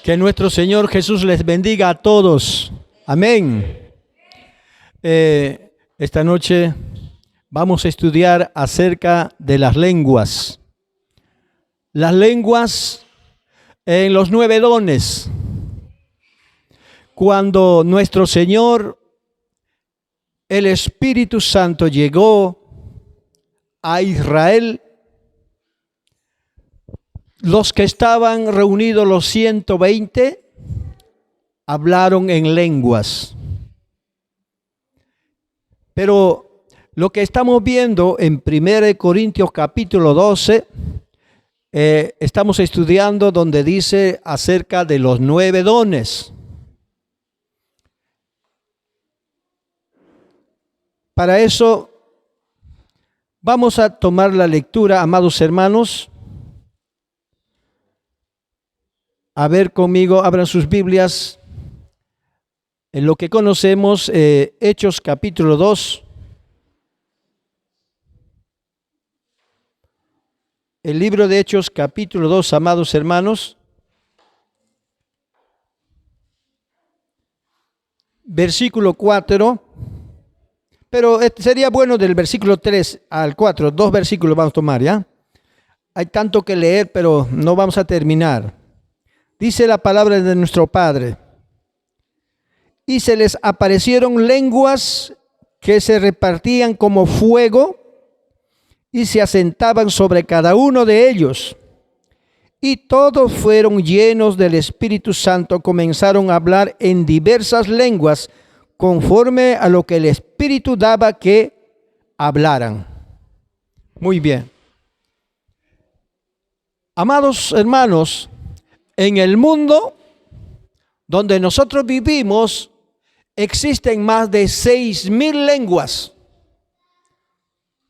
Que nuestro Señor Jesús les bendiga a todos. Amén. Esta noche vamos a estudiar acerca de las lenguas. Las lenguas en los 9 dones. Cuando nuestro Señor, el Espíritu Santo, llegó a Israel, los que estaban reunidos, los 120, hablaron en lenguas. Pero lo que estamos viendo en 1 Corintios capítulo 12, estamos estudiando donde dice acerca de los 9 dones. Para eso vamos a tomar la lectura, amados hermanos. A ver conmigo, abran sus Biblias en lo que conocemos, Hechos capítulo 2. El libro de Hechos capítulo 2, amados hermanos. Versículo 4. Pero sería bueno del versículo 3 al 4, 2 versículos vamos a tomar, ¿ya? Hay tanto que leer, pero no vamos a terminar. Dice la palabra de nuestro Padre: y se les aparecieron lenguas que se repartían como fuego y se asentaban sobre cada uno de ellos. Y todos fueron llenos del Espíritu Santo, comenzaron a hablar en diversas lenguas conforme a lo que el Espíritu daba que hablaran. Muy bien. Amados hermanos, en el mundo donde nosotros vivimos existen más de 6,000 lenguas,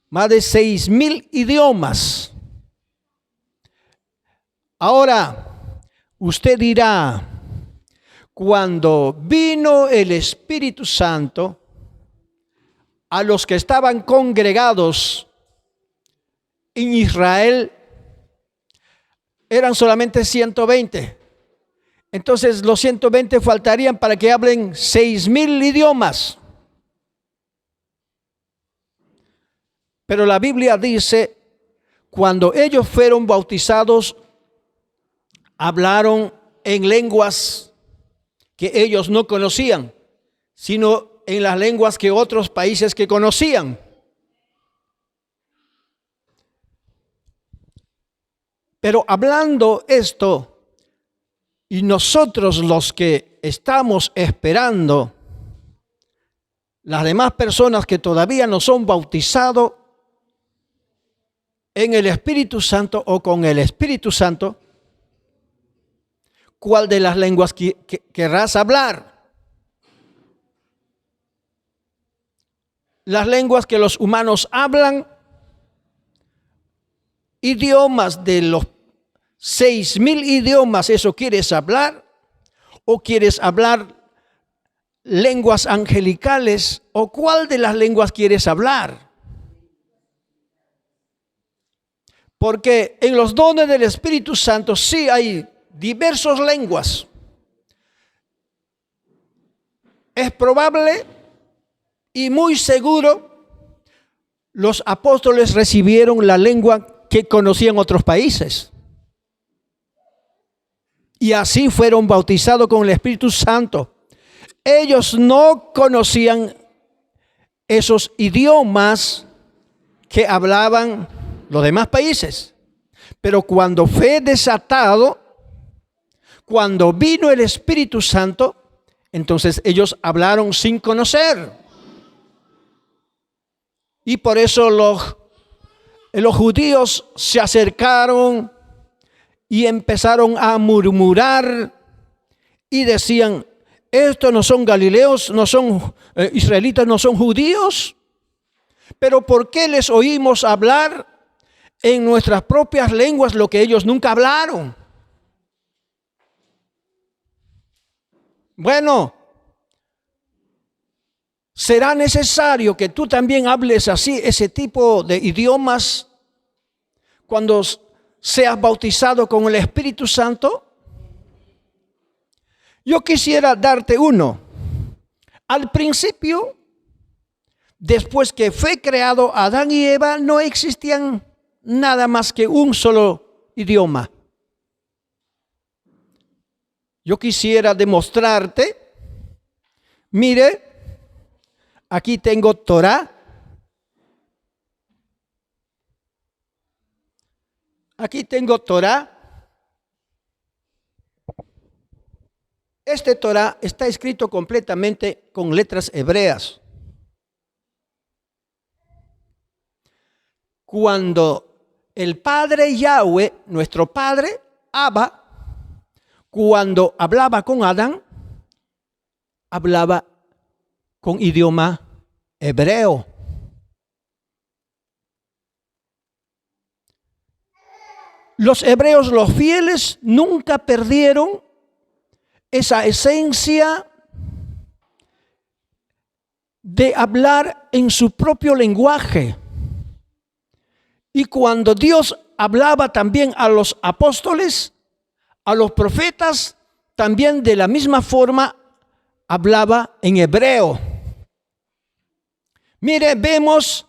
más de 6,000 idiomas. Ahora, usted dirá, cuando vino el Espíritu Santo a los que estaban congregados en Israel, eran solamente 120. Entonces los 120 faltarían para que hablen 6,000 idiomas. Pero la Biblia dice, cuando ellos fueron bautizados, hablaron en lenguas que ellos no conocían, sino en las lenguas que otros países que conocían. Pero hablando esto, y nosotros los que estamos esperando, las demás personas que todavía no son bautizados en el Espíritu Santo o con el Espíritu Santo, ¿cuál de las lenguas querrás hablar? Las lenguas que los humanos hablan, idiomas de los 6,000 idiomas, ¿eso quieres hablar? ¿O quieres hablar lenguas angelicales? ¿O cuál de las lenguas quieres hablar? Porque en los dones del Espíritu Santo sí hay diversas lenguas. Es probable y muy seguro los apóstoles recibieron la lengua que conocían otros países. Y así fueron bautizados con el Espíritu Santo. Ellos no conocían esos idiomas que hablaban los demás países. Pero cuando fue desatado, cuando vino el Espíritu Santo, entonces ellos hablaron sin conocer. Y por eso los judíos se acercaron y empezaron a murmurar y decían, estos no son galileos, no son israelitas, no son judíos. Pero ¿por qué les oímos hablar en nuestras propias lenguas lo que ellos nunca hablaron? Bueno, será necesario que tú también hables así, ese tipo de idiomas, cuando seas bautizado con el Espíritu Santo. Yo quisiera darte uno. Al principio, después que fue creado Adán y Eva, no existían nada más que un solo idioma. Yo quisiera demostrarte, mire, aquí tengo Torá. Aquí tengo Torá. Este Torá está escrito completamente con letras hebreas. Cuando el Padre Yahweh, nuestro Padre, Abba, cuando hablaba con Adán, hablaba con idioma hebreo. Los hebreos, los fieles, nunca perdieron esa esencia de hablar en su propio lenguaje. Y cuando Dios hablaba también a los apóstoles, a los profetas, también de la misma forma hablaba en hebreo. Mire, vemos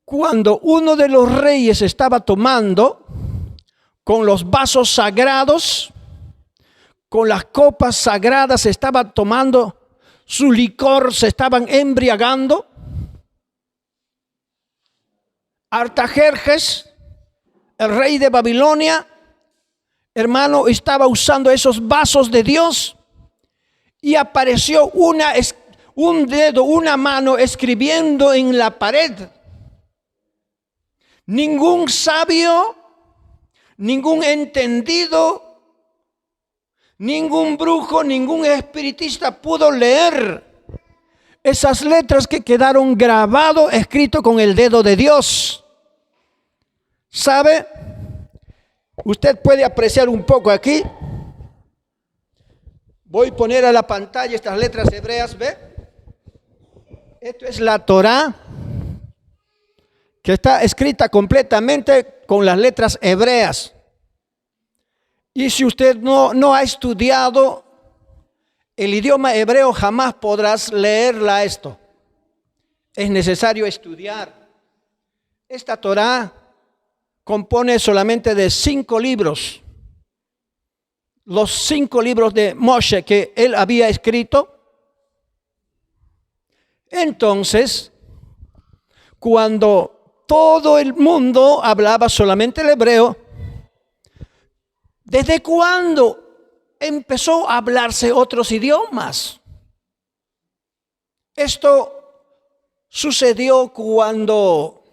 cuando uno de los reyes estaba tomando con los vasos sagrados, con las copas sagradas, estaba tomando su licor, se estaban embriagando. Artajerjes, el rey de Babilonia, hermano, estaba usando esos vasos de Dios y apareció un dedo, una mano escribiendo en la pared. Ningún sabio, ningún entendido, ningún brujo, ningún espiritista pudo leer esas letras que quedaron grabadas, escrito con el dedo de Dios. ¿Sabe? Usted puede apreciar un poco aquí. Voy a poner a la pantalla estas letras hebreas, ¿ve? Esto es la Torá, que está escrita completamente con las letras hebreas. Y si usted no ha estudiado el idioma hebreo, jamás podrás leerla esto. Es necesario estudiar. Esta Torá compone solamente de 5 libros. Los 5 libros de Moshe que él había escrito. Entonces, cuando todo el mundo hablaba solamente el hebreo, ¿desde cuándo empezó a hablarse otros idiomas? Esto sucedió cuando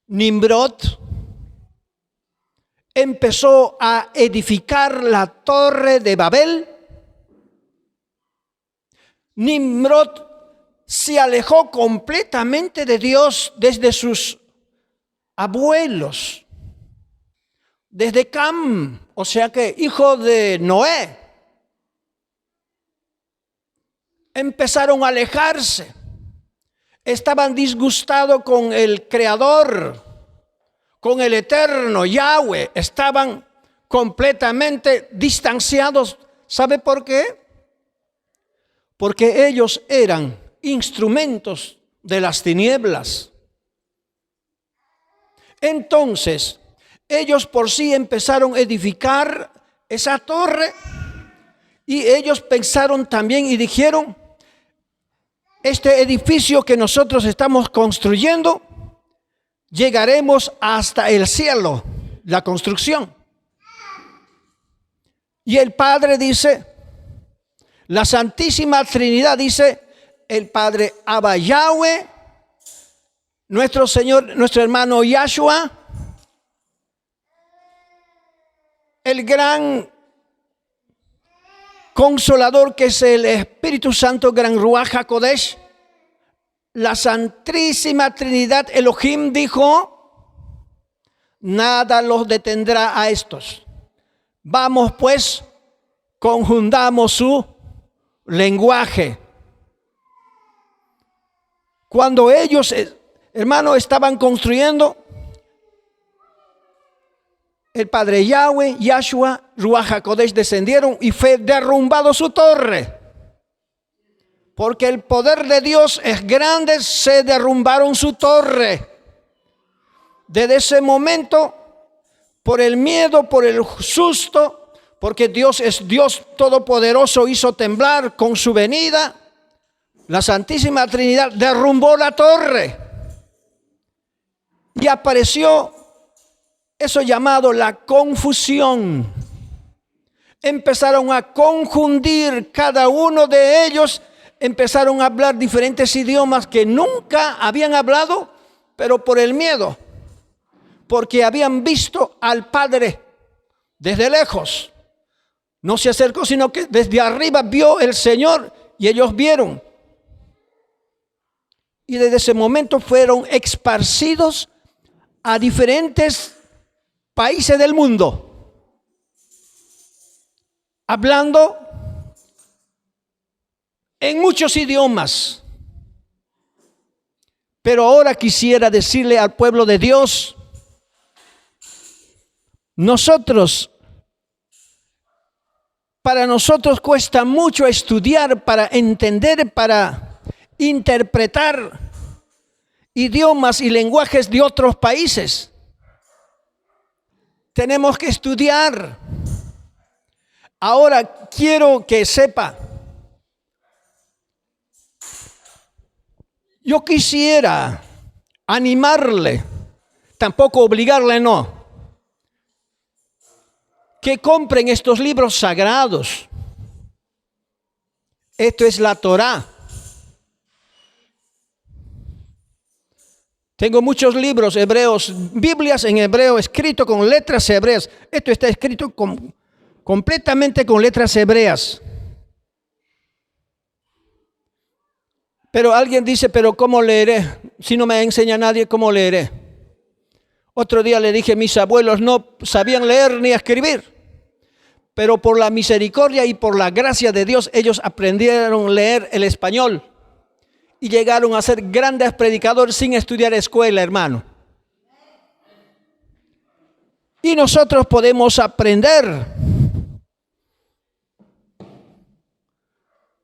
Nimrod empezó a edificar la torre de Babel. Nimrod se alejó completamente de Dios desde sus abuelos, desde Cam, o sea que hijo de Noé. Empezaron a alejarse. Estaban disgustados con el Creador, con el Eterno, Yahweh. Estaban completamente distanciados. ¿Sabe por qué? Porque ellos eran instrumentos de las tinieblas. Entonces, ellos por sí empezaron a edificar esa torre y ellos pensaron también y dijeron, este edificio que nosotros estamos construyendo, llegaremos hasta el cielo, la construcción. Y el Padre dice, la Santísima Trinidad dice, el Padre Abba Yahweh, nuestro Señor, nuestro hermano Yahshua, el gran Consolador que es el Espíritu Santo, Gran Ruach HaKodesh, la Santísima Trinidad Elohim dijo, nada los detendrá a estos. Vamos pues, conjundamos su lenguaje. Cuando ellos, hermanos, estaban construyendo, el Padre Yahweh, Yahshua, Ruach HaKodesh descendieron y fue derrumbado su torre. Porque el poder de Dios es grande, se derrumbaron su torre. Desde ese momento, por el miedo, por el susto, porque Dios es Dios todopoderoso, hizo temblar con su venida, la Santísima Trinidad derrumbó la torre. Y apareció eso llamado la confusión. Empezaron a confundir cada uno de ellos. Empezaron a hablar diferentes idiomas que nunca habían hablado, pero por el miedo, porque habían visto al Padre desde lejos. No se acercó, sino que desde arriba vio el Señor y ellos vieron. Y desde ese momento fueron esparcidos a diferentes países del mundo, hablando en muchos idiomas. Pero ahora quisiera decirle al pueblo de Dios, para nosotros cuesta mucho estudiar para entender, para interpretar idiomas y lenguajes de otros países. Tenemos que estudiar. Ahora quiero que sepa, yo quisiera animarle, tampoco obligarle, no, que compren estos libros sagrados. Esto es la Torá. Tengo muchos libros hebreos, Biblias en hebreo, escrito con letras hebreas. Esto está escrito completamente con letras hebreas. Pero alguien dice, pero ¿cómo leeré? Si no me enseña nadie, ¿cómo leeré? Otro día le dije, mis abuelos no sabían leer ni escribir, pero por la misericordia y por la gracia de Dios, ellos aprendieron a leer el español y llegaron a ser grandes predicadores sin estudiar escuela, hermano. Y nosotros podemos aprender.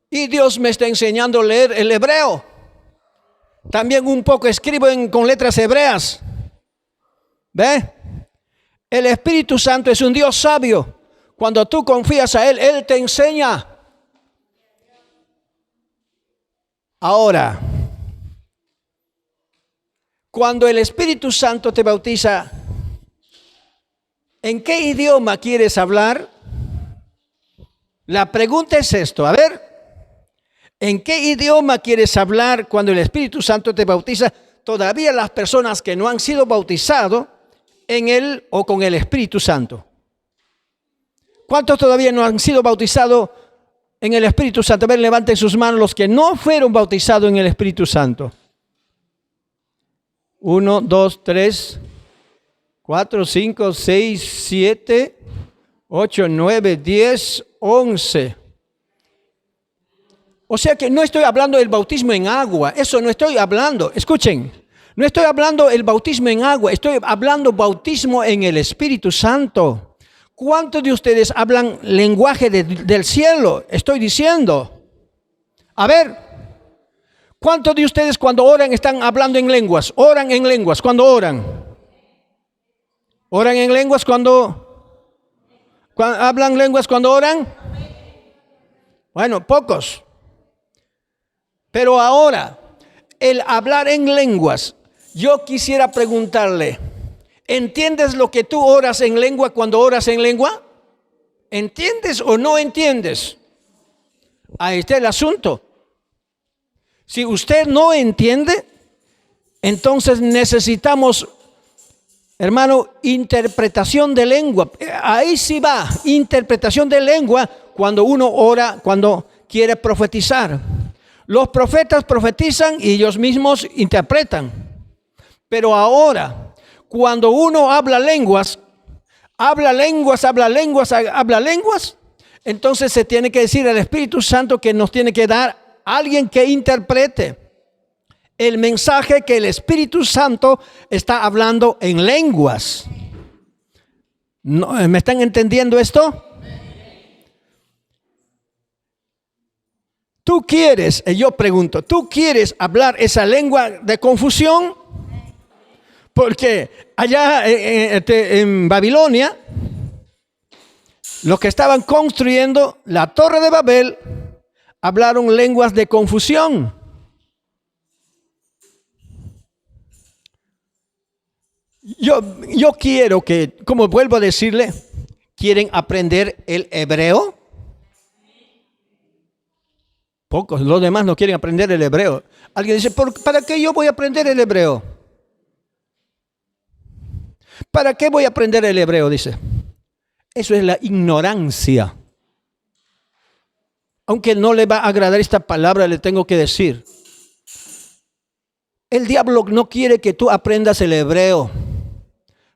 Y Dios me está enseñando a leer el hebreo. También un poco escribo con letras hebreas. ¿Ve? El Espíritu Santo es un Dios sabio. Cuando tú confías a Él, Él te enseña. Ahora, cuando el Espíritu Santo te bautiza, ¿en qué idioma quieres hablar? La pregunta es esto, a ver. ¿En qué idioma quieres hablar cuando el Espíritu Santo te bautiza? Todavía las personas que no han sido bautizados en Él o con el Espíritu Santo. ¿Cuántos todavía no han sido bautizados en el Espíritu Santo? A ver, levanten sus manos los que no fueron bautizados en el Espíritu Santo. 1, 2, 3, 4, 5, 6, 7, 8, 9, 10, 11. O sea que no estoy hablando del bautismo en agua, eso no estoy hablando. Escuchen, no estoy hablando del bautismo en agua, estoy hablando bautismo en el Espíritu Santo. ¿Cuántos de ustedes hablan lenguaje del cielo? Estoy diciendo. A ver, ¿cuántos de ustedes cuando oran están hablando en lenguas? Oran en lenguas, ¿cuándo oran? ¿Oran en lenguas cuando hablan lenguas cuando oran? Bueno, pocos. Pero ahora, el hablar en lenguas, yo quisiera preguntarle, ¿entiendes lo que tú oras en lengua cuando oras en lengua? ¿Entiendes o no entiendes? Ahí está el asunto. Si usted no entiende, entonces necesitamos, hermano, interpretación de lengua. Ahí sí va, interpretación de lengua cuando uno ora, cuando quiere profetizar. Los profetas profetizan y ellos mismos interpretan. Pero ahora, cuando uno habla lenguas, entonces se tiene que decir al Espíritu Santo que nos tiene que dar alguien que interprete el mensaje que el Espíritu Santo está hablando en lenguas. No, ¿me están entendiendo esto? Tú quieres, yo pregunto, ¿tú quieres hablar esa lengua de confusión? Porque allá en Babilonia, los que estaban construyendo la Torre de Babel hablaron lenguas de confusión. Yo quiero que, como vuelvo a decirle, ¿quieren aprender el hebreo? Pocos, los demás no quieren aprender el hebreo. Alguien dice, ¿para qué yo voy a aprender el hebreo? ¿Para qué voy a aprender el hebreo? Dice. Eso es la ignorancia. Aunque no le va a agradar esta palabra, le tengo que decir. El diablo no quiere que tú aprendas el hebreo.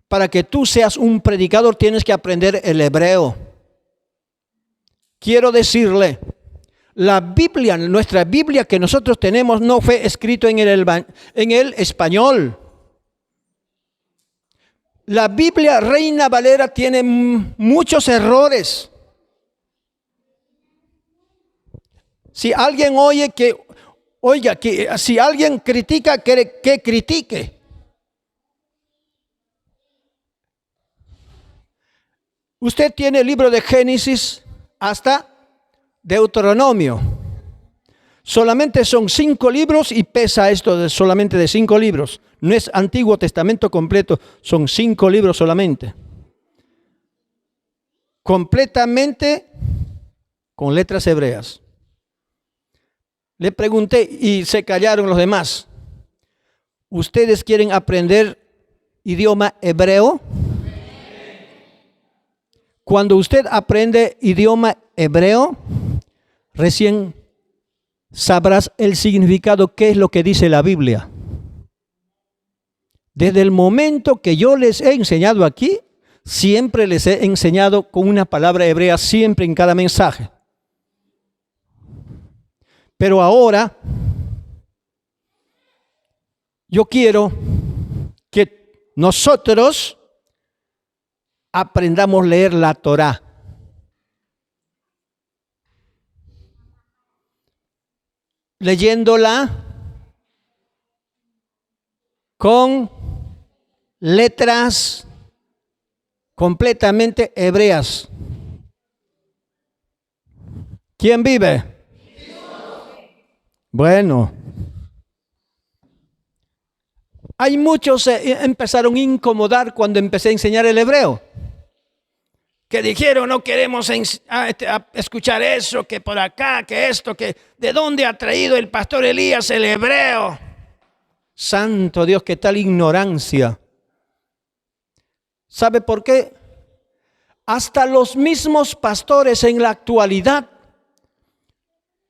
Para que tú seas un predicador tienes que aprender el hebreo. Quiero decirle, la Biblia, nuestra Biblia que nosotros tenemos no fue escrito en el español. La Biblia Reina Valera tiene muchos errores. Si alguien si alguien critica, que critique. Usted tiene el libro de Génesis hasta Deuteronomio. Solamente son 5 libros y pesa esto solamente de 5 libros. No es Antiguo Testamento completo, son 5 libros solamente. Completamente con letras hebreas. Le pregunté y se callaron los demás. ¿Ustedes quieren aprender idioma hebreo? Cuando usted aprende idioma hebreo, recién sabrás el significado, qué es lo que dice la Biblia. Desde el momento que yo les he enseñado aquí, siempre les he enseñado con una palabra hebrea, siempre en cada mensaje. Pero ahora, yo quiero que nosotros aprendamos a leer la Torá. Leyéndola con letras completamente hebreas. ¿Quién vive? Bueno. Hay muchos empezaron a incomodar cuando empecé a enseñar el hebreo. Que dijeron, no queremos escuchar eso, que por acá, que esto, que de dónde ha traído el pastor Elías el hebreo. Santo Dios, qué tal ignorancia. ¿Sabe por qué? Hasta los mismos pastores en la actualidad,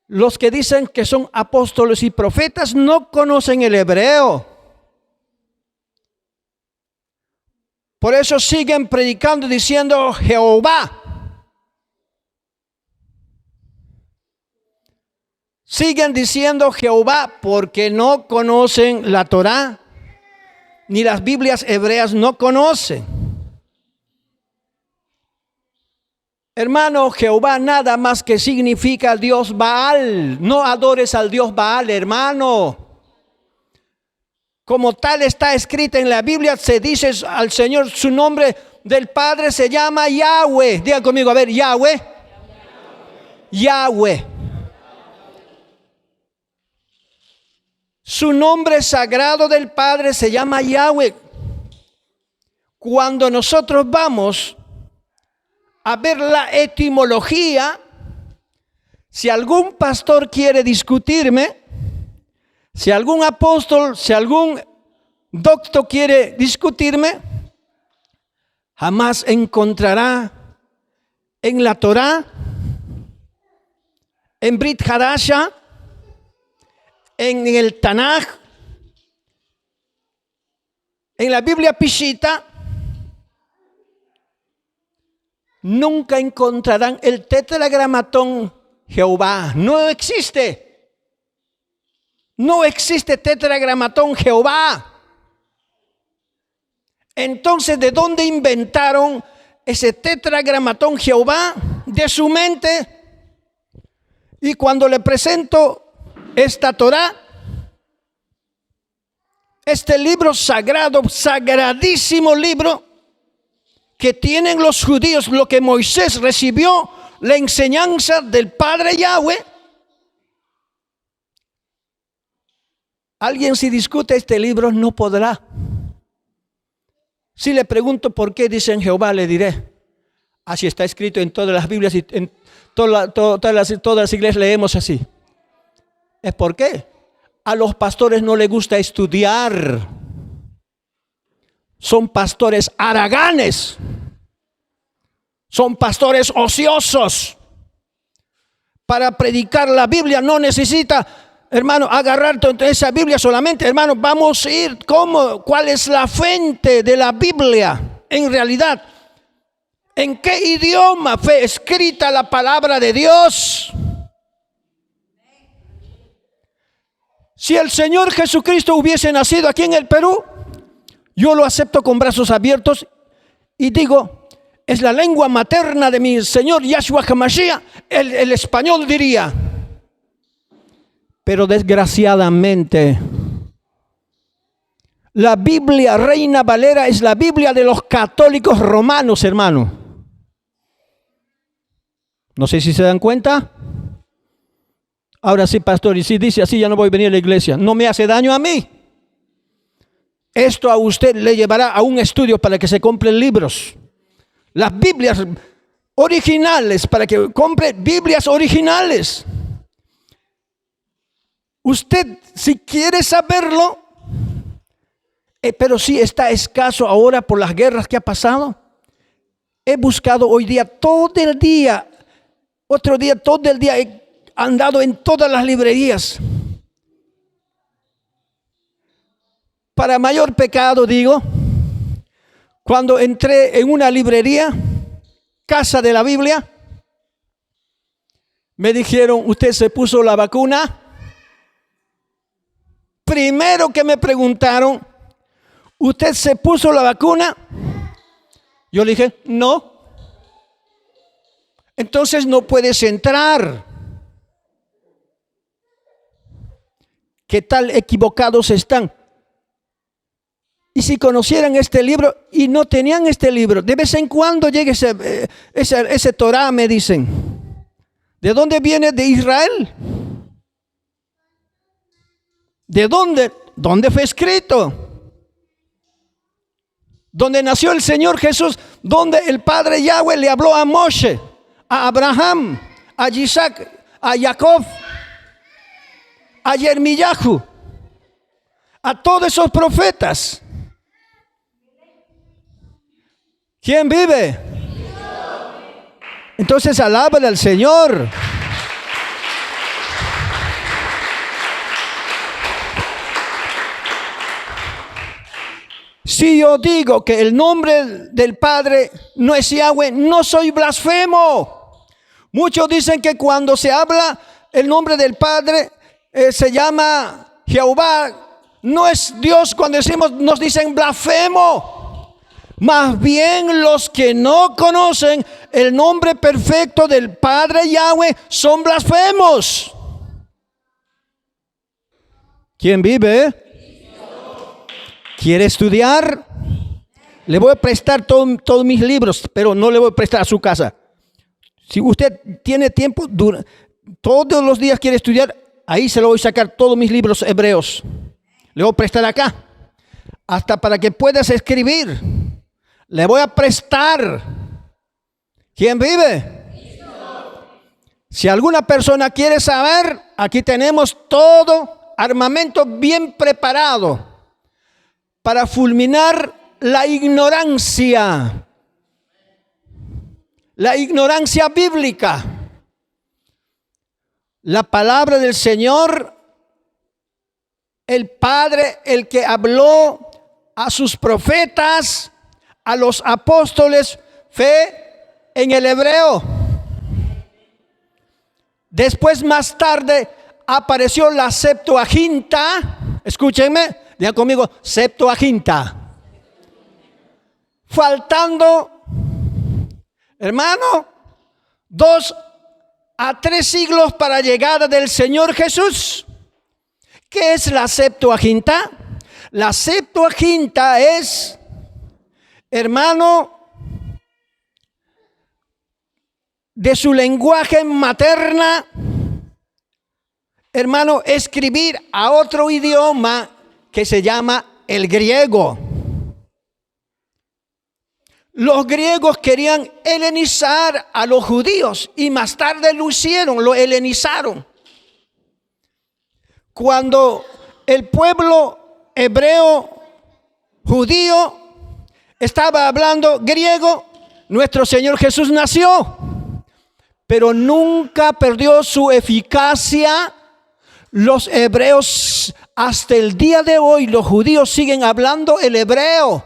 los que dicen que son apóstoles y profetas, no conocen el hebreo. Por eso siguen predicando diciendo Jehová. Siguen diciendo Jehová porque no conocen la Torá, ni las Biblias hebreas no conocen. Hermano, Jehová nada más que significa Dios Baal. No adores al Dios Baal, hermano. Como tal está escrita en la Biblia, se dice al Señor, su nombre del Padre se llama Yahweh. Digan conmigo, a ver, Yahweh. Yahweh. Su nombre sagrado del Padre se llama Yahweh. Cuando nosotros vamos a ver la etimología, si algún pastor quiere discutirme, si algún apóstol, si algún doctor quiere discutirme, jamás encontrará en la Torá, en Brit Hadasha, en el Tanaj, en la Biblia Pishita, nunca encontrarán el tetragramatón Jehová. No existe. No existe tetragramatón Jehová. Entonces, ¿de dónde inventaron ese tetragramatón Jehová de su mente. Y cuando le presento esta Torá, este libro sagrado, sagradísimo libro que tienen los judíos, lo que Moisés recibió, la enseñanza del Padre Yahweh. Alguien si discute este libro no podrá. Si le pregunto por qué dicen Jehová, le diré, así está escrito en todas las Biblias y en todas las iglesias leemos así. ¿Es por qué? A los pastores no les gusta estudiar. Son pastores haraganes. Son pastores ociosos. Para predicar la Biblia no necesita, hermano, agarrar esa Biblia solamente. Hermano, vamos a ir cuál es la fuente de la Biblia en realidad. ¿En qué idioma fue escrita la palabra de Dios? Si el Señor Jesucristo hubiese nacido aquí en el Perú, yo lo acepto con brazos abiertos y digo, es la lengua materna de mi Señor Yahshua HaMashiach, el español diría. Pero desgraciadamente, la Biblia Reina Valera es la Biblia de los católicos romanos, hermano. No sé si se dan cuenta. Ahora sí, pastor, y si dice así, ya no voy a venir a la iglesia. No me hace daño a mí. Esto a usted le llevará a un estudio para que se compren libros. Las Biblias originales, para que compre Biblias originales. Usted, si quiere saberlo, pero sí está escaso ahora por las guerras que ha pasado. He buscado hoy día todo el día, otro día todo el día he andado en todas las librerías. Para mayor pecado, digo, cuando entré en una librería, Casa de la Biblia, me dijeron, ¿usted se puso la vacuna? Primero que me preguntaron, ¿usted se puso la vacuna? Yo le dije, no. Entonces no puedes entrar. ¿Qué tal equivocados están? Y si conocieran este libro y no tenían este libro, de vez en cuando llega ese Torah, me dicen. ¿De dónde viene? ¿De Israel? ¿De dónde? ¿Dónde fue escrito? ¿Dónde nació el Señor Jesús? ¿Dónde el Padre Yahweh le habló a Moshe, a Abraham, a Isaac, a Jacob, a Yermiyahu, a todos esos profetas? ¿Quién vive? Entonces alábale al Señor. Si yo digo que el nombre del Padre no es Yahweh, no soy blasfemo. Muchos dicen que cuando se habla el nombre del Padre se llama Jehová, no es Dios. Cuando decimos, nos dicen blasfemo. Más bien los que no conocen el nombre perfecto del Padre Yahweh son blasfemos. ¿Quién vive? ¿Quiere estudiar? Le voy a prestar todos mis libros, pero no le voy a prestar a su casa. Si usted tiene tiempo, todos los días quiere estudiar, ahí se lo voy a sacar todos mis libros hebreos. Le voy a prestar acá, hasta para que puedas escribir. Le voy a prestar. ¿Quién vive? Si alguna persona quiere saber, aquí tenemos todo armamento bien preparado para fulminar la ignorancia bíblica. La palabra del Señor, el Padre, el que habló a sus profetas, a los apóstoles, fue en el hebreo. Después, más tarde, apareció la Septuaginta. Escúchenme, digan conmigo, Septuaginta. Faltando Hermano, 2 a 3 siglos para la llegada del Señor Jesús. ¿Qué es la Septuaginta? La Septuaginta es, hermano, de su lenguaje materna, hermano, escribir a otro idioma que se llama el griego. Los griegos querían helenizar a los judíos y más tarde lo hicieron, lo helenizaron. Cuando el pueblo hebreo, judío, estaba hablando griego, nuestro Señor Jesús nació, pero nunca perdió su eficacia. Los hebreos, hasta el día de hoy, los judíos siguen hablando el hebreo.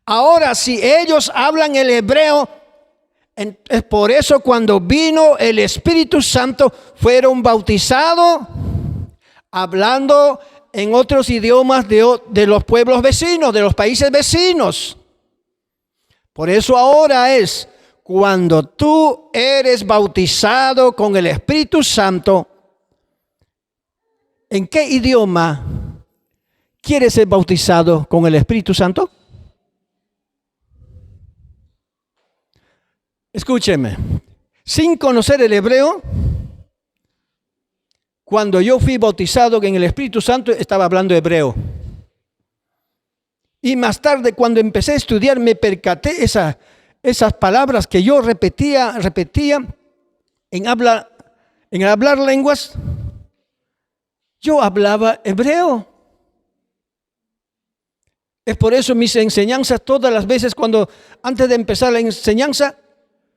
Ahora, si ellos hablan el hebreo, es por eso cuando vino el Espíritu Santo, fueron bautizados hablando en otros idiomas de los pueblos vecinos, de los países vecinos. Por eso ahora es, cuando tú eres bautizado con el Espíritu Santo, ¿en qué idioma quieres ser bautizado con el Espíritu Santo? Escúcheme, sin conocer el hebreo, cuando yo fui bautizado en el Espíritu Santo, estaba hablando hebreo. Y más tarde, cuando empecé a estudiar, me percaté esas palabras que yo repetía en hablar lenguas. Yo hablaba hebreo. Es por eso mis enseñanzas, todas las veces antes de empezar la enseñanza,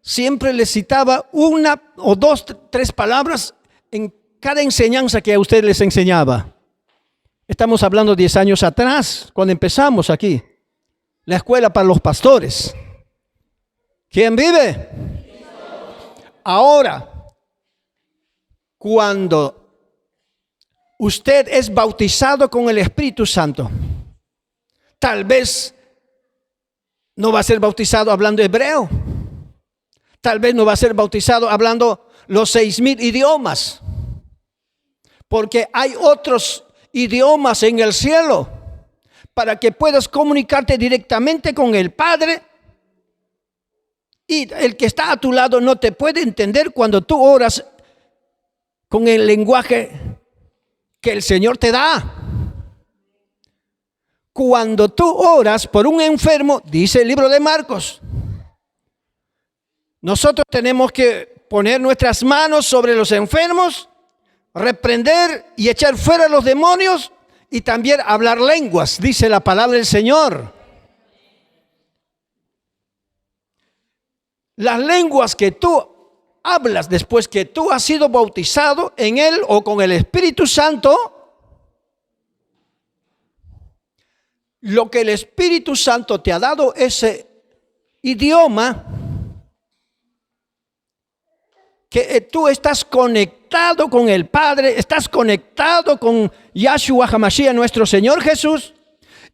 siempre les citaba 1 o 2, 3 palabras en cada enseñanza que a ustedes les enseñaba. Estamos hablando 10 años atrás, cuando empezamos aquí, la escuela para los pastores. ¿Quién vive? Ahora, cuando usted es bautizado con el Espíritu Santo, tal vez no va a ser bautizado hablando hebreo. Tal vez no va a ser bautizado hablando los 6,000 idiomas. Porque hay otros idiomas en el cielo para que puedas comunicarte directamente con el Padre. Y el que está a tu lado no te puede entender cuando tú oras con el lenguaje que el Señor te da. Cuando tú oras por un enfermo, dice el libro de Marcos, nosotros tenemos que poner nuestras manos sobre los enfermos, reprender y echar fuera los demonios y también hablar lenguas, dice la palabra del Señor. Las lenguas que tú hablas después que tú has sido bautizado en Él o con el Espíritu Santo, lo que el Espíritu Santo te ha dado, ese idioma, que tú estás conectado con el Padre, estás conectado con Yahshua HaMashiach, nuestro Señor Jesús,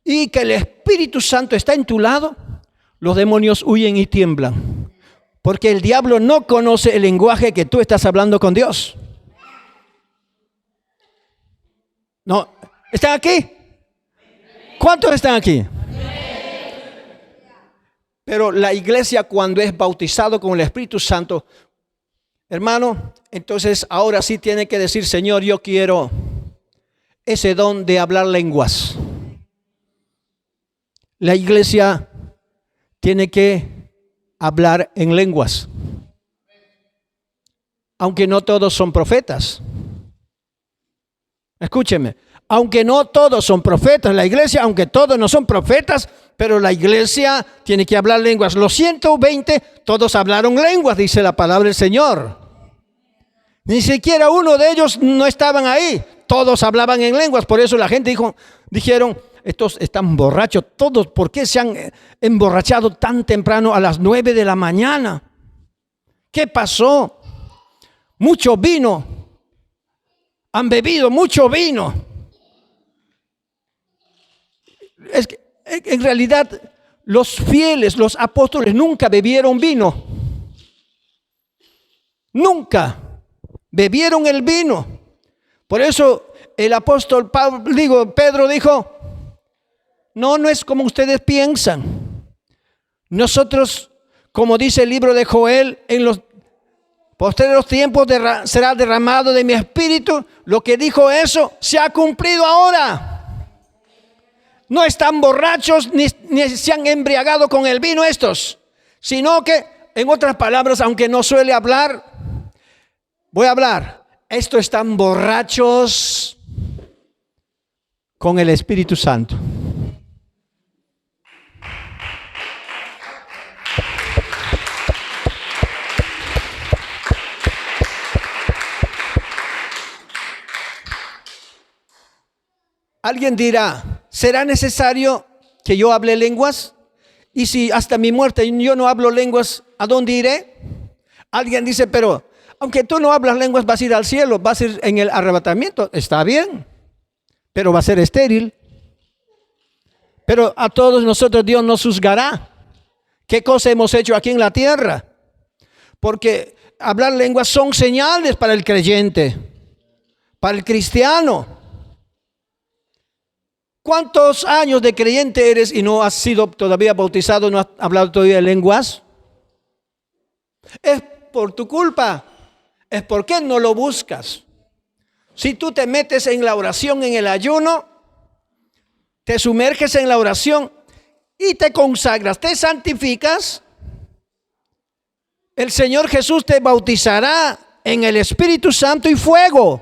y que el Espíritu Santo está en tu lado, los demonios huyen y tiemblan. Porque el diablo no conoce el lenguaje que tú estás hablando con Dios. No, ¿están aquí? ¿Cuántos están aquí? Pero la iglesia, cuando es bautizado con el Espíritu Santo, hermano, entonces ahora sí tiene que decir: Señor, yo quiero ese don de hablar lenguas. La iglesia tiene que hablar en lenguas, aunque no todos son profetas. Escúcheme, aunque no todos son profetas, la iglesia, aunque todos no son profetas, pero la iglesia tiene que hablar lenguas. Los 120, todos hablaron lenguas, dice la palabra del Señor. Ni siquiera uno de ellos no estaban ahí, todos hablaban en lenguas. Por eso la gente dijeron: estos están borrachos todos, ¿por qué se han emborrachado tan temprano a las 9 de la mañana? ¿Qué pasó? Mucho vino, han bebido mucho vino. Es que, en realidad, los fieles, los apóstoles, nunca bebieron vino. Nunca bebieron el vino. Por eso el apóstol Pedro dijo, no es como ustedes piensan. Nosotros, como dice el libro de Joel, en los posteriores tiempos será derramado de mi espíritu. Lo que dijo eso se ha cumplido ahora. No están borrachos ni se han embriagado con el vino estos, sino que, en otras palabras, aunque no suele hablar, voy a hablar. Estos están borrachos con el Espíritu Santo. Alguien dirá, ¿será necesario que yo hable lenguas? Y si hasta mi muerte yo no hablo lenguas, ¿a dónde iré? Alguien dice, pero aunque tú no hablas lenguas, vas a ir al cielo, vas a ir en el arrebatamiento. Está bien, pero va a ser estéril. Pero a todos nosotros Dios nos juzgará. ¿Qué cosa hemos hecho aquí en la tierra? Porque hablar lenguas son señales para el creyente, para el cristiano. ¿Cuántos años de creyente eres y no has sido todavía bautizado, no has hablado todavía lenguas? Es por tu culpa. Es porque no lo buscas. Si tú te metes en la oración, en el ayuno, te sumerges en la oración y te consagras, te santificas, el Señor Jesús te bautizará en el Espíritu Santo y fuego.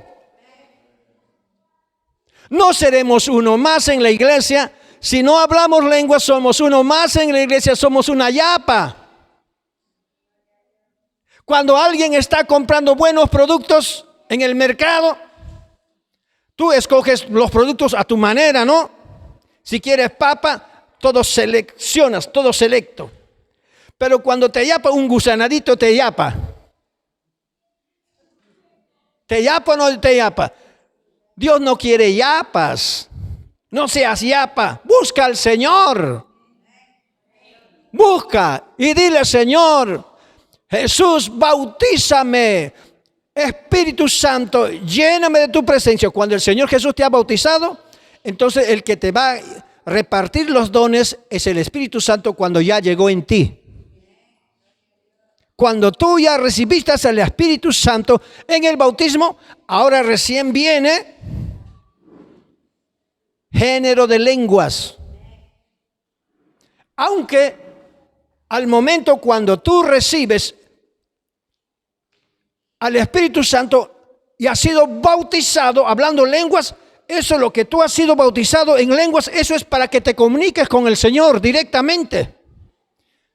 No seremos uno más en la iglesia. Si no hablamos lenguas, somos uno más en la iglesia, somos una yapa. Cuando alguien está comprando buenos productos en el mercado, tú escoges los productos a tu manera, ¿no? Si quieres papa, todo seleccionas, todo selecto. Pero cuando te yapa un gusanadito, te yapa. ¿Te yapa o no te yapa? Dios no quiere yapas. No seas yapa. Busca al Señor. Busca y dile, Señor, Jesús, bautízame. Espíritu Santo, lléname de tu presencia. Cuando el Señor Jesús te ha bautizado, entonces el que te va a repartir los dones es el Espíritu Santo cuando ya llegó en ti. Cuando tú ya recibiste al Espíritu Santo en el bautismo, ahora recién viene género de lenguas. Aunque al momento cuando tú recibes al Espíritu Santo y has sido bautizado hablando lenguas, eso es lo que tú has sido bautizado en lenguas, eso es para que te comuniques con el Señor directamente.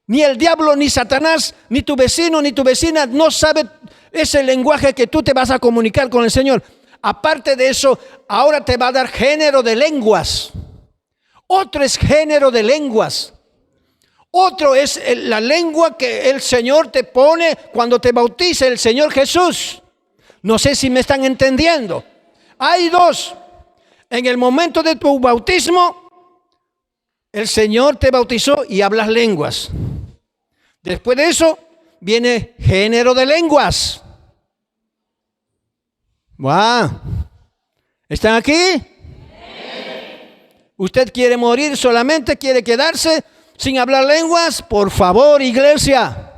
Ni el diablo, ni Satanás, ni tu vecino, ni tu vecina no sabe ese lenguaje que tú te vas a comunicar con el Señor. Aparte de eso, ahora te va a dar género de lenguas. Otro es género de lenguas. Otro es la lengua que el Señor te pone cuando te bautiza el Señor Jesús. No sé si me están entendiendo. Hay dos. En el momento de tu bautismo, el Señor te bautizó y hablas lenguas. Después de eso, viene género de lenguas. ¡Wow! ¿Están aquí? ¿Usted quiere morir solamente? ¿Quiere quedarse sin hablar lenguas? Por favor, iglesia.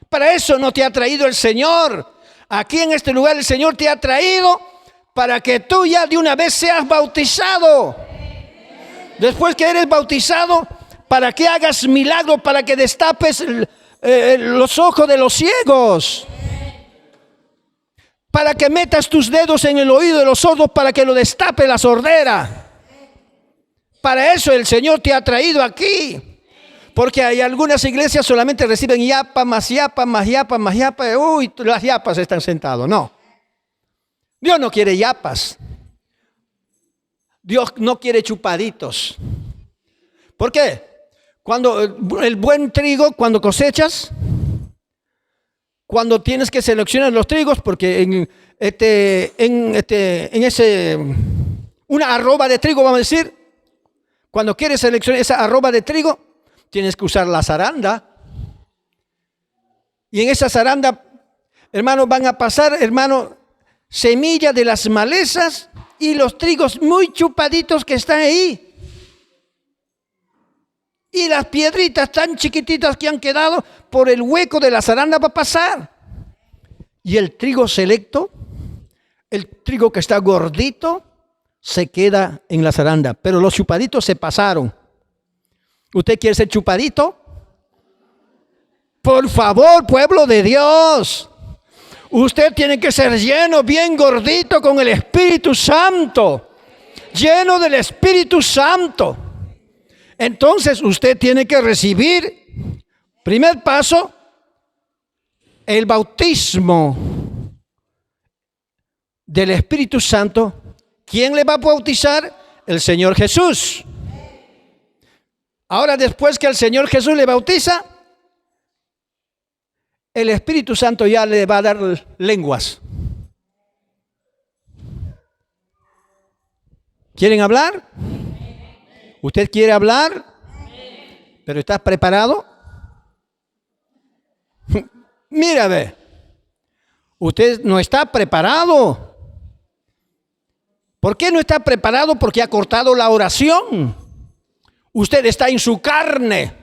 Para eso no te ha traído el Señor. Aquí en este lugar el Señor te ha traído para que tú ya de una vez seas bautizado. Después que eres bautizado, para que hagas milagro, para que destapes los ojos de los ciegos. Para que metas tus dedos en el oído de los sordos, para que lo destape la sordera. Para eso el Señor te ha traído aquí. Porque hay algunas iglesias solamente reciben yapa, más yapa, más yapa, más yapa. Uy, las yapas están sentados. No. Dios no quiere yapas. Dios no quiere chupaditos. ¿Por qué? Cuando el buen trigo, cuando cosechas, cuando tienes que seleccionar los trigos, porque una arroba de trigo, vamos a decir, cuando quieres seleccionar esa arroba de trigo, tienes que usar la zaranda. Y en esa zaranda, hermano, van a pasar, hermano, semillas de las malezas y los trigos muy chupaditos que están ahí. Y las piedritas tan chiquititas que han quedado por el hueco de la zaranda va a pasar. Y el trigo selecto, el trigo que está gordito, se queda en la zaranda. Pero los chupaditos se pasaron. ¿Usted quiere ser chupadito? Por favor, pueblo de Dios. Usted tiene que ser lleno, bien gordito con el Espíritu Santo. Lleno del Espíritu Santo. Entonces usted tiene que recibir, primer paso, el bautismo del Espíritu Santo. ¿Quién le va a bautizar? El Señor Jesús. Ahora, después que el Señor Jesús le bautiza, el Espíritu Santo ya le va a dar lenguas. ¿Quieren hablar? ¿Usted quiere hablar? ¿Pero está preparado? Mira, ve. Usted no está preparado. ¿Por qué no está preparado? Porque ha cortado la oración. Usted está en su carne.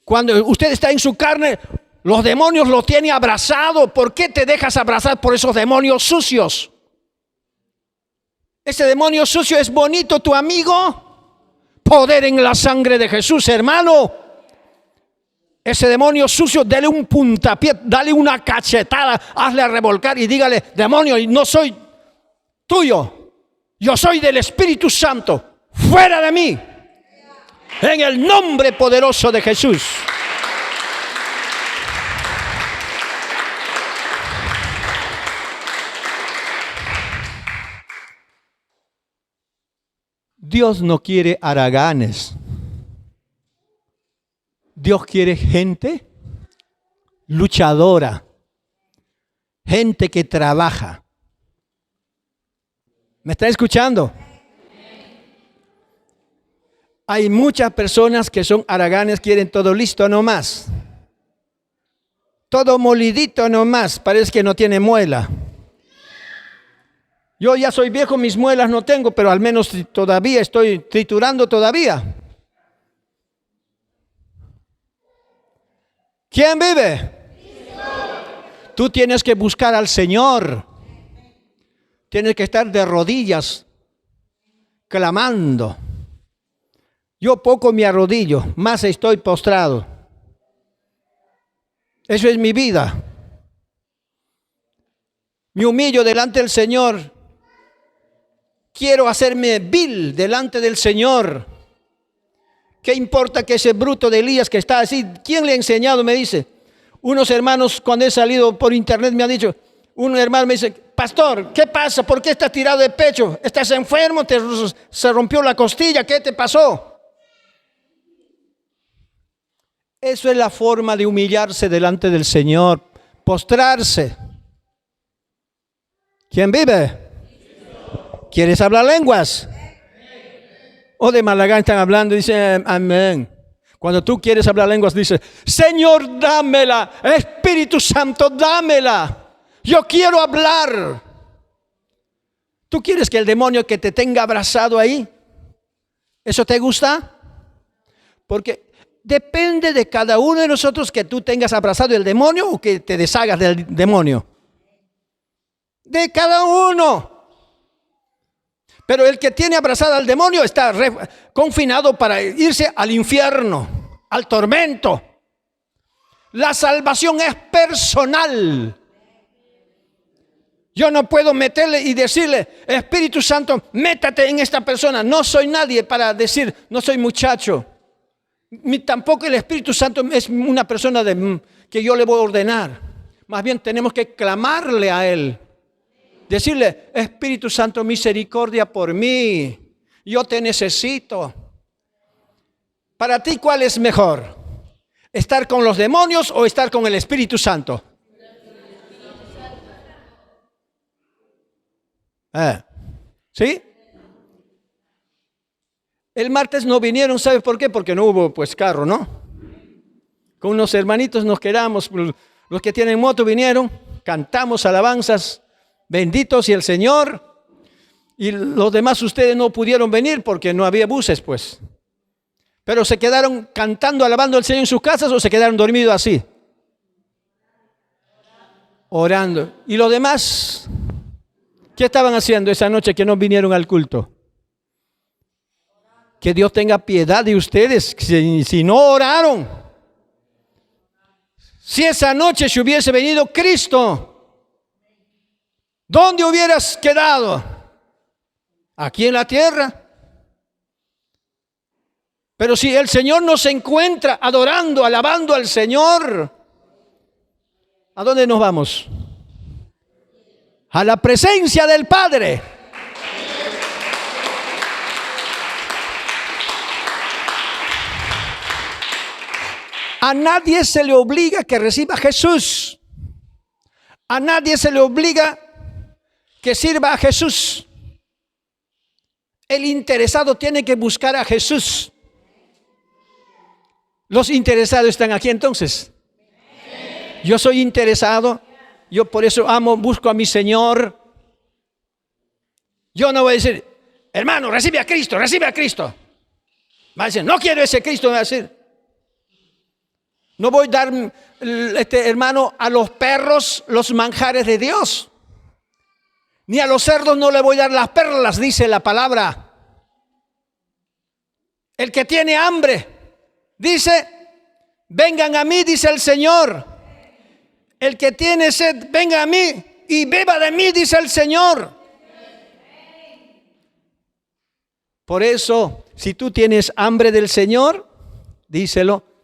Cuando usted está en su carne, los demonios lo tienen abrazado. ¿Por qué te dejas abrazar por esos demonios sucios? Ese demonio sucio es bonito, tu amigo. Poder en la sangre de Jesús, hermano. Ese demonio sucio, dale un puntapié, dale una cachetada, hazle revolcar y dígale, demonio, no soy tuyo, yo soy del Espíritu Santo, fuera de mí, en el nombre poderoso de Jesús. Dios no quiere haraganes. Dios quiere gente luchadora, gente que trabaja. ¿Me está escuchando? Hay muchas personas que son haraganes, quieren todo listo nomás. Todo molidito nomás, parece que no tiene muela. Yo ya soy viejo, mis muelas no tengo, pero al menos todavía estoy triturando todavía. ¿Quién vive? Tú tienes que buscar al Señor. Tienes que estar de rodillas, clamando. Yo poco me arrodillo, más estoy postrado. Eso es mi vida. Me humillo delante del Señor. Quiero hacerme vil delante del Señor. ¿Qué importa que ese bruto de Elías que está así? ¿Quién le ha enseñado? Me dice. Unos hermanos, cuando he salido por internet, me han dicho, un hermano me dice, pastor, ¿qué pasa? ¿Por qué estás tirado de pecho? ¿Estás enfermo? ¿Se rompió la costilla? ¿Qué te pasó? Eso es la forma de humillarse delante del Señor, postrarse. ¿Quién vive? ¿Quieres hablar lenguas? O de Malagán están hablando y dicen amén. Cuando tú quieres hablar lenguas, dices, Señor, dámela. Espíritu Santo, dámela. Yo quiero hablar. ¿Tú quieres que el demonio que te tenga abrazado ahí? ¿Eso te gusta? Porque depende de cada uno de nosotros que tú tengas abrazado el demonio o que te deshagas del demonio. De cada uno. Pero el que tiene abrazado al demonio está confinado para irse al infierno, al tormento. La salvación es personal. Yo no puedo meterle y decirle, Espíritu Santo, métate en esta persona. No soy nadie para decir, no soy muchacho. Tampoco el Espíritu Santo es una persona que yo le voy a ordenar. Más bien tenemos que clamarle a Él. Decirle, Espíritu Santo, misericordia por mí. Yo te necesito. Para ti, ¿cuál es mejor? ¿Estar con los demonios o estar con el Espíritu Santo? ¿Sí? El martes no vinieron, ¿sabes por qué? Porque no hubo pues carro, ¿no? Con unos hermanitos nos quedamos, los que tienen moto vinieron, cantamos alabanzas, benditos y el Señor. Y los demás ustedes no pudieron venir porque no había buses, pues. Pero se quedaron cantando, alabando al Señor en sus casas o se quedaron dormidos así. Orando. ¿Y los demás qué estaban haciendo esa noche que no vinieron al culto? Que Dios tenga piedad de ustedes si no oraron. Si esa noche se hubiese venido Cristo, ¿dónde hubieras quedado? Aquí en la tierra. Pero si el Señor nos encuentra adorando, alabando al Señor, ¿a dónde nos vamos? A la presencia del Padre. A nadie se le obliga que reciba a Jesús. A nadie se le obliga que sirva a Jesús. El interesado tiene que buscar a Jesús. Los interesados están aquí entonces. Yo soy interesado. Yo por eso amo, busco a mi Señor. Yo no voy a decir, hermano, recibe a Cristo, recibe a Cristo. Va a decir, no quiero ese Cristo, me va a decir. No voy a dar, hermano, a los perros los manjares de Dios. Ni a los cerdos no le voy a dar las perlas, dice la palabra. El que tiene hambre, dice, vengan a mí, dice el Señor. El que tiene sed, venga a mí y beba de mí, dice el Señor. Por eso, si tú tienes hambre del Señor, díselo.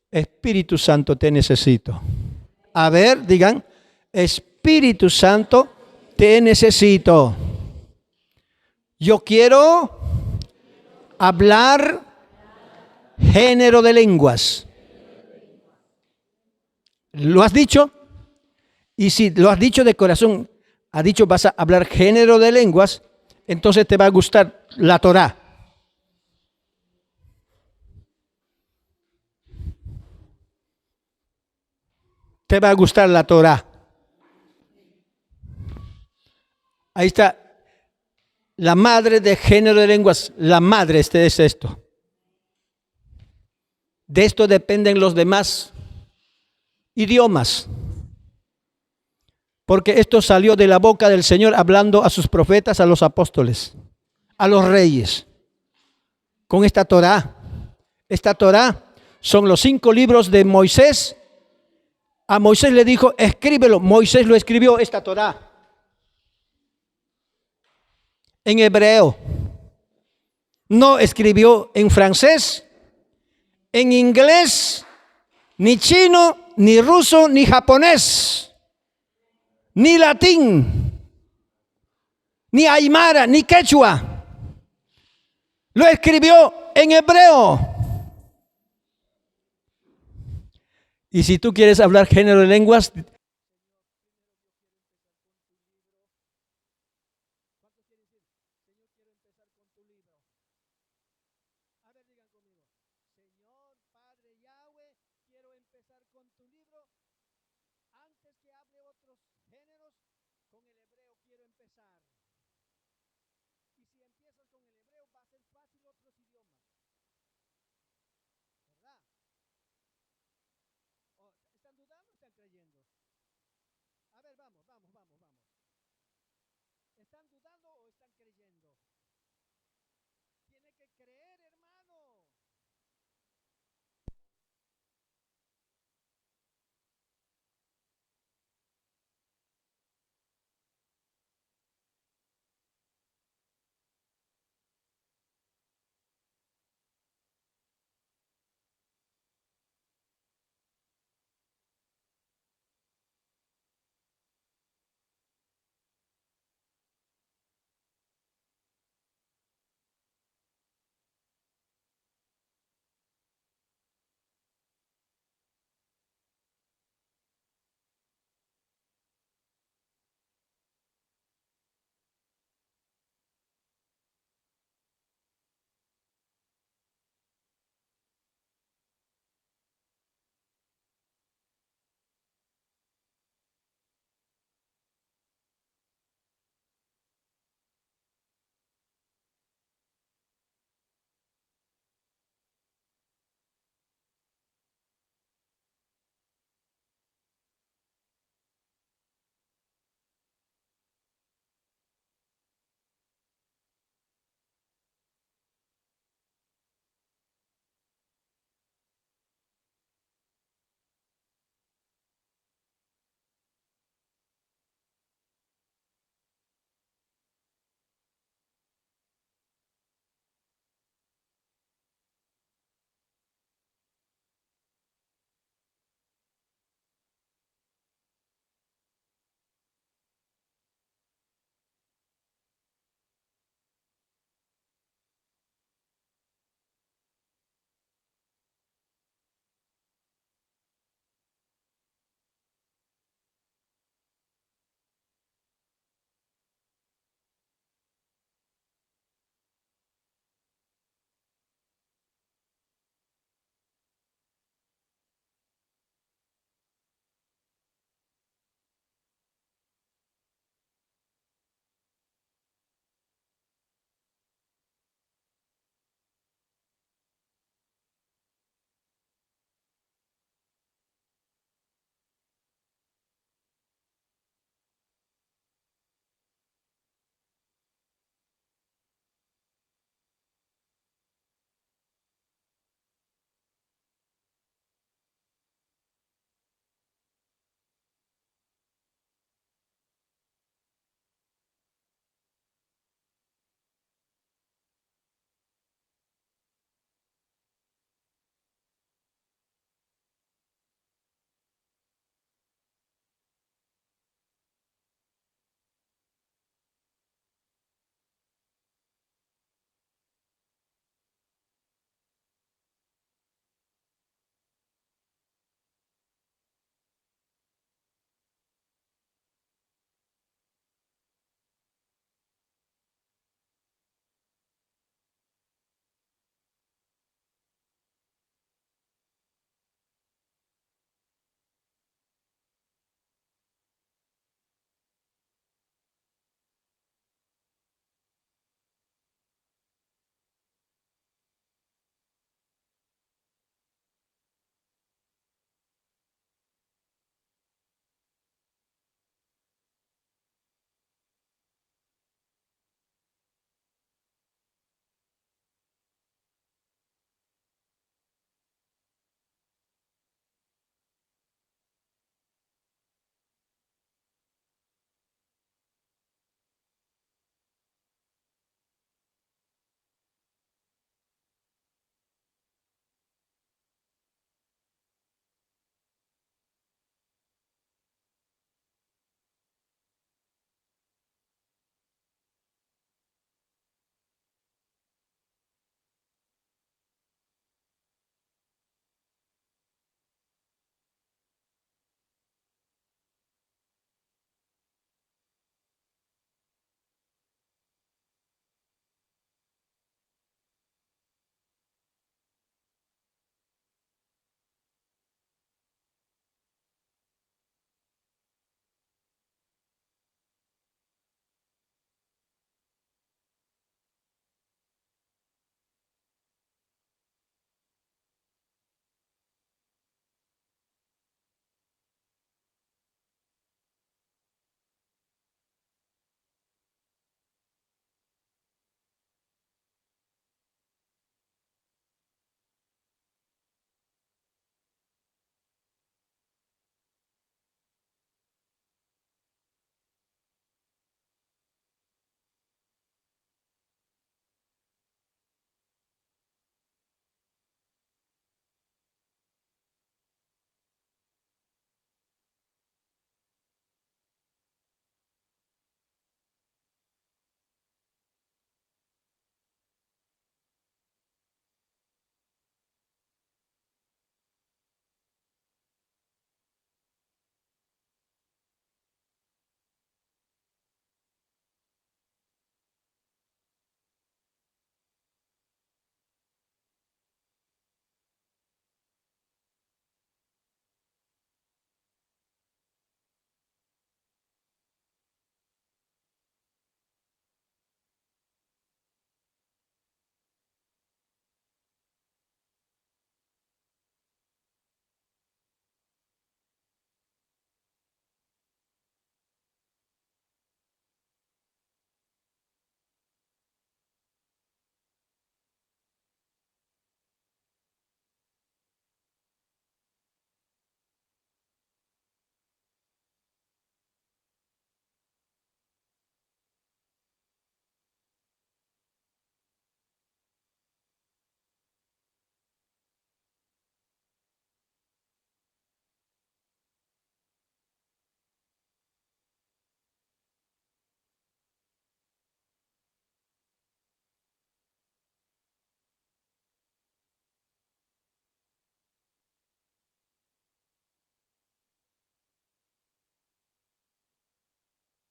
Espíritu Santo, te necesito. A ver, digan, Espíritu Santo, te necesito. Yo quiero hablar género de lenguas. ¿Lo has dicho? Y si lo has dicho de corazón, has dicho vas a hablar género de lenguas, entonces te va a gustar la Torá. Te va a gustar la Torá. Ahí está. La madre de género de lenguas. La madre es esto. De esto dependen los demás idiomas. Porque esto salió de la boca del Señor hablando a sus profetas, a los apóstoles, a los reyes. Con esta Torá. Esta Torá son los 5 libros de Moisés. A Moisés le dijo, escríbelo. Moisés lo escribió, esta Torá. En hebreo. No escribió en francés, en inglés, ni chino, ni ruso, ni japonés, ni latín, ni aymara, ni quechua. Lo escribió en hebreo. Y si tú quieres hablar género de lenguas, ¿están dudando o están creyendo? Tiene que creer, hermano.